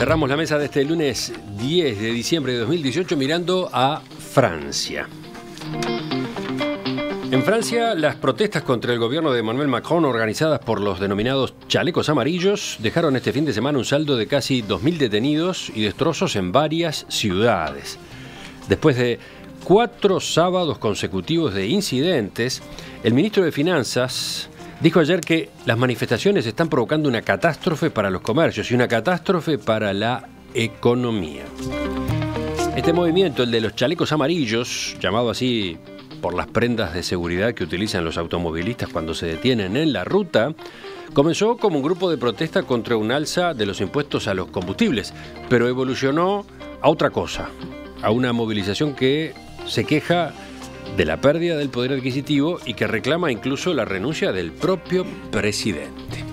Cerramos la mesa de este lunes 10 de diciembre de 2018 mirando a Francia. En Francia, las protestas contra el gobierno de Emmanuel Macron, organizadas por los denominados chalecos amarillos, dejaron este fin de semana un saldo de casi 2.000 detenidos y destrozos en varias ciudades. Después de 4 sábados consecutivos de incidentes, el ministro de Finanzas dijo ayer que las manifestaciones están provocando una catástrofe para los comercios y una catástrofe para la economía. Este movimiento, el de los chalecos amarillos, llamado así por las prendas de seguridad que utilizan los automovilistas cuando se detienen en la ruta, comenzó como un grupo de protesta contra un alza de los impuestos a los combustibles, pero evolucionó a otra cosa, a una movilización que se queja de la pérdida del poder adquisitivo y que reclama incluso la renuncia del propio presidente.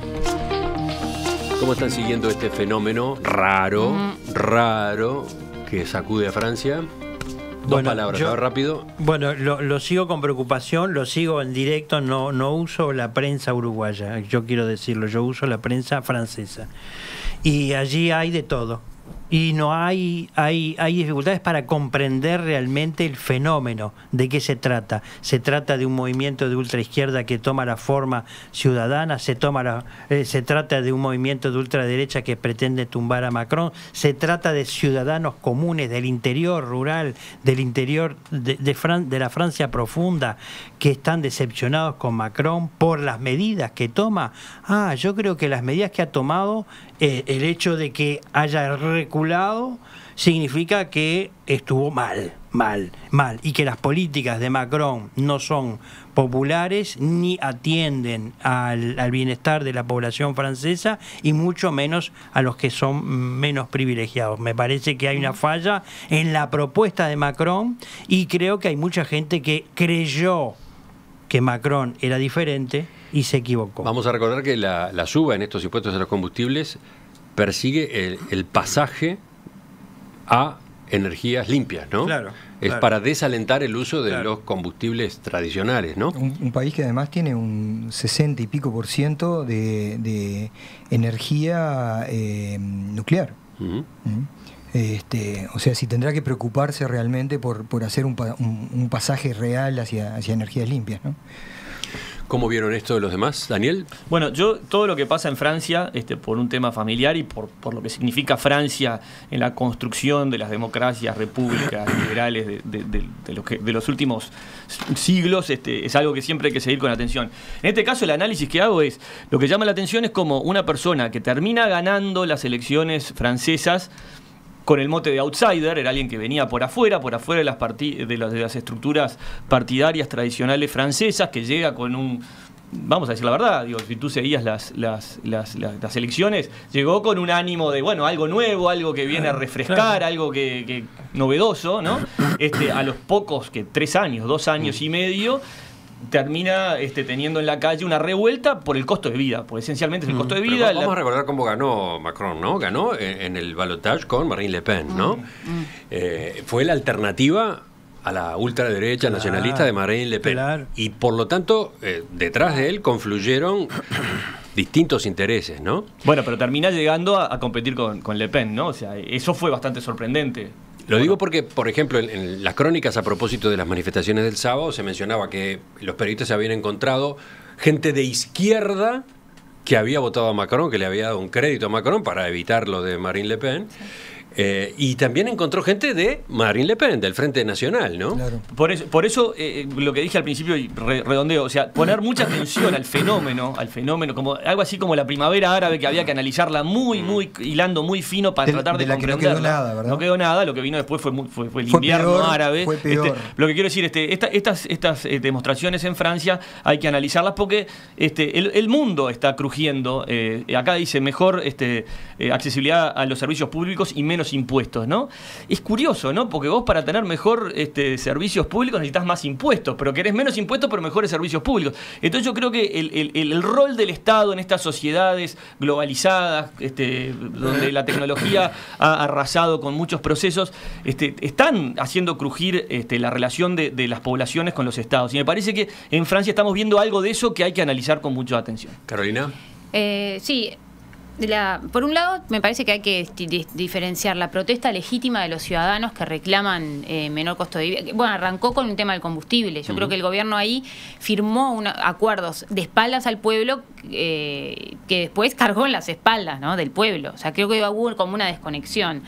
¿Cómo están siguiendo este fenómeno raro que sacude a Francia? Dos palabras, ¿va rápido? Bueno, lo sigo con preocupación, lo sigo en directo, no uso la prensa uruguaya, yo quiero decirlo, yo uso la prensa francesa. Y allí hay de todo. Y no hay dificultades para comprender realmente el fenómeno. ¿De qué se trata? Se trata de un movimiento de ultraizquierda que toma la forma ciudadana, se trata de un movimiento de ultraderecha que pretende tumbar a Macron, se trata de ciudadanos comunes del interior rural, del interior de la Francia profunda, que están decepcionados con Macron por las medidas que toma. Yo creo que las medidas que ha tomado, el hecho de que haya reculado, significa que estuvo mal, y que las políticas de Macron no son populares ni atienden al bienestar de la población francesa y mucho menos a los que son menos privilegiados. Me parece que hay una falla en la propuesta de Macron y creo que hay mucha gente que creyó que Macron era diferente y se equivocó. Vamos a recordar que la suba en estos impuestos a los combustibles persigue el pasaje a energías limpias, ¿no? Claro. Es para desalentar el uso de los combustibles tradicionales, ¿no? Un país que además tiene un 60 y pico % de energía nuclear. O sea, si tendrá que preocuparse realmente por hacer un pasaje real hacia energías limpias, ¿no? ¿Cómo vieron esto de los demás, Daniel? Bueno, yo todo lo que pasa en Francia, por un tema familiar y por lo que significa Francia en la construcción de las democracias, repúblicas liberales de los últimos siglos, es algo que siempre hay que seguir con atención. En este caso, el análisis que hago es, lo que llama la atención es como una persona que termina ganando las elecciones francesas con el mote de outsider, era alguien que venía por afuera de las estructuras partidarias tradicionales francesas, que llega con un, vamos a decir la verdad, si tú seguías las elecciones, llegó con un ánimo de, bueno, algo nuevo, algo que viene a refrescar, algo que novedoso, ¿no? A los pocos, 2 años y medio, termina teniendo en la calle una revuelta por el costo de vida, porque esencialmente es el costo de vida. Pero vamos a recordar cómo ganó Macron, ¿no? Ganó en el balotage con Marine Le Pen, ¿no? Fue la alternativa a la ultraderecha nacionalista de Marine Le Pen. Claro. Y por lo tanto, detrás de él confluyeron distintos intereses, ¿no? Bueno, pero termina llegando a competir con Le Pen, ¿no? O sea, eso fue bastante sorprendente. Lo digo porque, por ejemplo, en las crónicas a propósito de las manifestaciones del sábado se mencionaba que los periodistas habían encontrado gente de izquierda que había votado a Macron, que le había dado un crédito a Macron para evitar lo de Marine Le Pen. Sí. Y también encontró gente de Marine Le Pen, del Frente Nacional, ¿no? Claro. Por eso lo que dije al principio y redondeo, o sea, poner mucha atención al fenómeno, como algo así como la primavera árabe, que había que analizarla muy hilando muy fino para tratar de comprenderla. Que no quedó nada, ¿verdad? No quedó nada, lo que vino después fue el invierno árabe. Fue peor. Lo que quiero decir, estas demostraciones en Francia hay que analizarlas porque el mundo está crujiendo. Acá dice mejor accesibilidad a los servicios públicos y menos impuestos, ¿no? Es curioso, ¿no? Porque vos para tener mejor servicios públicos necesitas más impuestos, pero querés menos impuestos pero mejores servicios públicos. Entonces yo creo que el rol del Estado en estas sociedades globalizadas, donde la tecnología ha arrasado con muchos procesos, están haciendo crujir la relación de las poblaciones con los Estados. Y me parece que en Francia estamos viendo algo de eso que hay que analizar con mucha atención. Carolina. Sí. Por un lado, me parece que hay que diferenciar la protesta legítima de los ciudadanos que reclaman menor costo de vida. Bueno, arrancó con un tema del combustible. Yo creo que el gobierno ahí firmó acuerdos de espaldas al pueblo que después cargó en las espaldas, ¿no?, del pueblo. O sea, creo que hubo como una desconexión.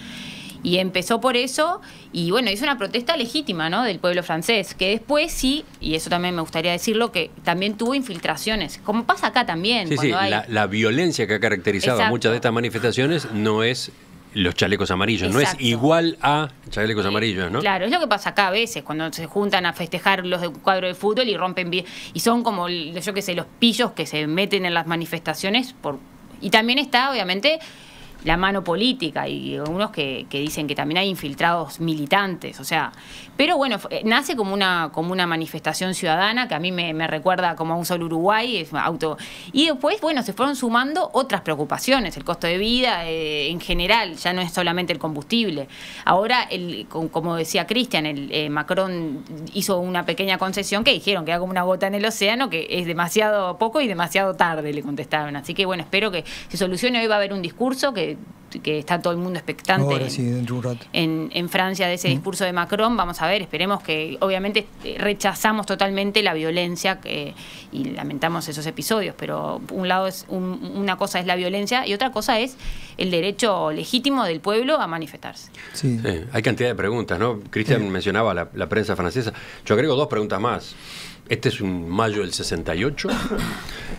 Y empezó por eso, y bueno, es una protesta legítima, ¿no?, del pueblo francés, que después sí, y eso también me gustaría decirlo, que también tuvo infiltraciones, como pasa acá también. Sí, sí, la violencia que ha caracterizado a muchas de estas manifestaciones no es los chalecos amarillos, Exacto. no es igual a chalecos amarillos, ¿no? Claro, es lo que pasa acá a veces, cuando se juntan a festejar los de un cuadro de fútbol y rompen y son como, yo qué sé, los pillos que se meten en las manifestaciones y también está, obviamente, la mano política y algunos que dicen que también hay infiltrados militantes, o sea, pero bueno, nace como una manifestación ciudadana que a mí me recuerda como a un solo Uruguay, y después, bueno, se fueron sumando otras preocupaciones, el costo de vida en general, ya no es solamente el combustible. Ahora, como decía Cristian, Macron hizo una pequeña concesión que dijeron que era como una gota en el océano, que es demasiado poco y demasiado tarde, le contestaron. Así que bueno, espero que se solucione. Hoy va a haber un discurso que está todo el mundo expectante. Ahora sí, dentro de un rato. En Francia, de ese discurso de Macron. Vamos a ver, esperemos que, obviamente, rechazamos totalmente la violencia y lamentamos esos episodios, pero una cosa es la violencia y otra cosa es el derecho legítimo del pueblo a manifestarse. Sí. Sí, hay cantidad de preguntas, ¿no? Cristian mencionaba la prensa francesa. Yo agrego 2 preguntas más. Este es un mayo del 68,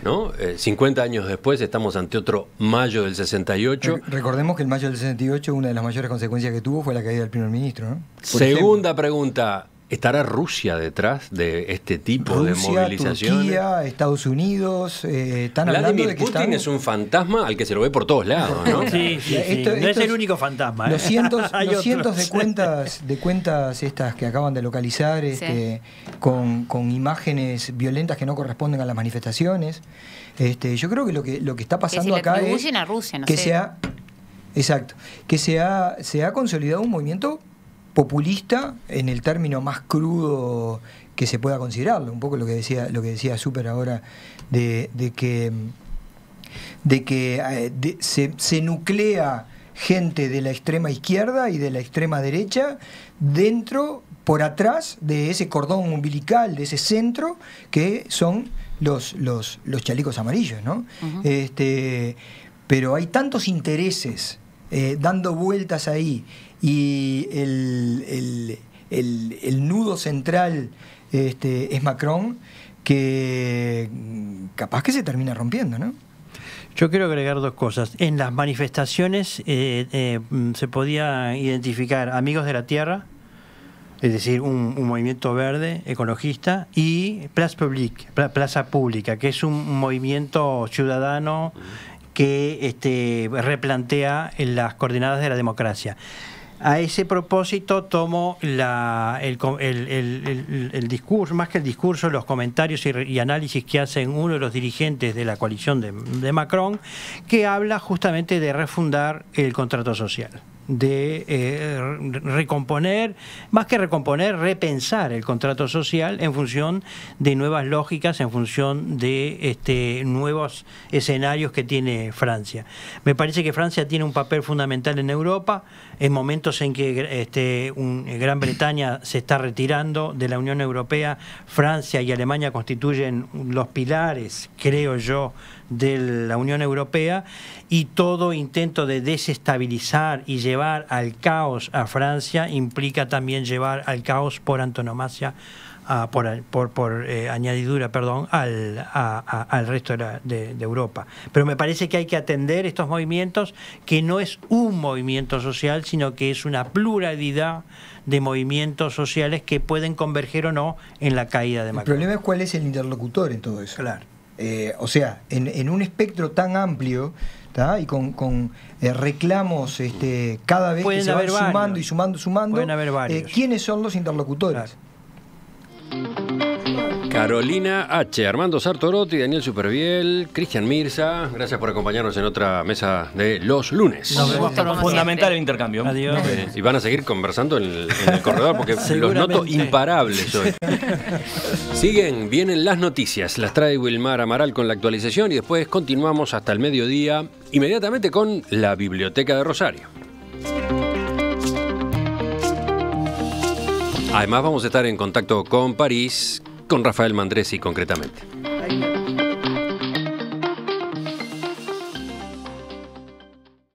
¿no? 50 años después estamos ante otro mayo del 68. Recordemos que el mayo del 68, una de las mayores consecuencias que tuvo fue la caída del primer ministro, ¿no? Segunda pregunta, ¿estará Rusia detrás de este tipo de movilizaciones? Turquía, Estados Unidos, están hablando de que Putin es un fantasma al que se lo ve por todos lados, ¿no? Sí. No es el único fantasma. Los cientos de cuentas estas que acaban de localizar, con imágenes violentas que no corresponden a las manifestaciones. Yo creo que lo que está pasando acá es a Rusia, no que sé. se ha consolidado un movimiento populista en el término más crudo que se pueda considerarlo, un poco lo que decía Super ahora de que se nuclea gente de la extrema izquierda y de la extrema derecha por atrás de ese cordón umbilical, de ese centro que son los chalecos amarillos, ¿no? Uh-huh. Pero hay tantos intereses dando vueltas ahí, y el nudo central es Macron, que capaz que se termina rompiendo, ¿no? Yo quiero agregar 2 cosas. En las manifestaciones se podía identificar Amigos de la Tierra, es decir, un movimiento verde, ecologista, y Plaza Pública, que es un movimiento ciudadano que replantea las coordenadas de la democracia. A ese propósito tomo el discurso, más que el discurso, los comentarios y análisis que hacen uno de los dirigentes de la coalición de Macron, que habla justamente de refundar el contrato social, de recomponer, más que recomponer, repensar el contrato social en función de nuevas lógicas, en función de nuevos escenarios que tiene Francia. Me parece que Francia tiene un papel fundamental en Europa, en momentos en que Gran Bretaña se está retirando de la Unión Europea. Francia y Alemania constituyen los pilares, creo yo, de la Unión Europea, y todo intento de desestabilizar y llevar al caos a Francia implica también llevar al caos por antonomasia, por añadidura, perdón, al resto de Europa. Pero me parece que hay que atender estos movimientos, que no es un movimiento social, sino que es una pluralidad de movimientos sociales que pueden converger o no en la caída de Macron. El problema es cuál es el interlocutor en todo eso. Claro. O sea, en un espectro tan amplio, ¿tá? Y con reclamos cada vez pueden que se van sumando varios. y sumando, Pueden haber varios. ¿quiénes son los interlocutores? Claro. Carolina H., Armando Sartorotti, Daniel Superviel, Cristian Mirza, gracias por acompañarnos en otra mesa de los lunes. Nos vemos Como Fundamental el intercambio. Adiós. Y van a seguir conversando en el corredor porque los noto imparables hoy. Vienen las noticias, las trae Wilmar Amaral con la actualización y después continuamos hasta el mediodía, inmediatamente con la Biblioteca de Rosario. Además vamos a estar en contacto con París, con Rafael Mandresi concretamente.